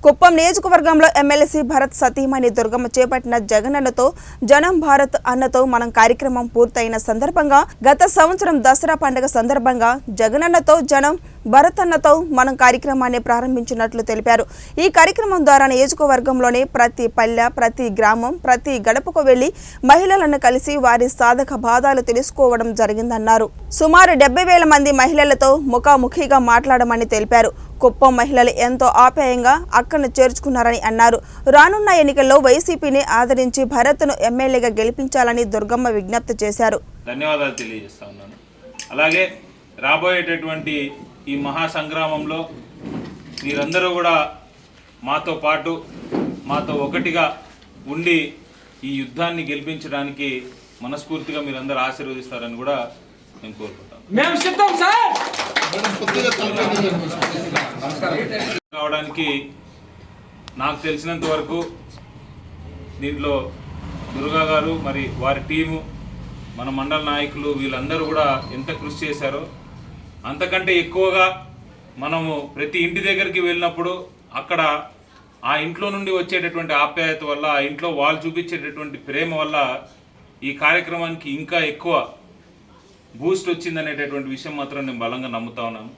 కుప్పం నియోజకవర్గంలో ఎమ్మెల్సీ భరత్ సతీమణి దుర్గమ్మ చేపట్టిన జగనన్నతో జనం భారత్ అన్నతో మనం కార్యక్రమం పూర్తయిన సందర్భంగా గత సంవత్సరం దసరా పండుగ సందర్భంగా జగనన్నతో జనం భరత్ అన్నతో మనం కార్యక్రమాన్ని ప్రారంభించినట్లు తెలిపారు. ఈ కార్యక్రమం ద్వారా నియోజకవర్గంలోని ప్రతి పల్లె, ప్రతి గ్రామం, ప్రతి గడపకు వెళ్లి మహిళలను కలిసి వారి సాధక బాధలు తెలుసుకోవడం జరిగిందన్నారు. సుమారు 70,000 మంది మహిళలతో ముఖాముఖిగా మాట్లాడమని తెలిపారు. కుప్పం మహిళలు ఎంతో ఆప్యాయంగా అక్కను చేర్చుకున్నారని అన్నారు. రానున్న ఎన్నికల్లో వైసీపీని ఆదరించి భరత్ను ఎమ్మెల్యేగా గెలిపించాలని దుర్గమ్మ విజ్ఞప్తి చేశారు. ధన్యవాదాలు తెలియజేస్తా ఉన్నాను. అలాగే రాబోయేటటువంటి ఈ మహా సంగ్రామంలో మీరందరూ కూడా మాతో పాటు మాతో ఒకటిగా ఉండి ఈ యుద్ధాన్ని గెలిపించడానికి మనస్ఫూర్తిగా మీరందరూ ఆశీర్వదిస్తారని కూడా నేను కోరుకుంటాను. మేము సిద్ధం సార్. కావడానికి నాకు తెలిసినంత వరకు దీంట్లో దుర్గా గారు మరి వారి టీము, మన మండల నాయకులు వీళ్ళందరూ కూడా ఎంత కృషి చేశారో అంతకంటే ఎక్కువగా మనము ప్రతి ఇంటి దగ్గరికి వెళ్ళినప్పుడు అక్కడ ఆ ఇంట్లో నుండి వచ్చేటటువంటి ఆప్యాయత వల్ల, ఆ ఇంట్లో వాళ్ళు చూపించేటటువంటి ప్రేమ వల్ల ఈ కార్యక్రమానికి ఇంకా ఎక్కువ బూస్ట్ వచ్చిందనేటటువంటి విషయం మాత్రం నేను బలంగా నమ్ముతా ఉన్నాను.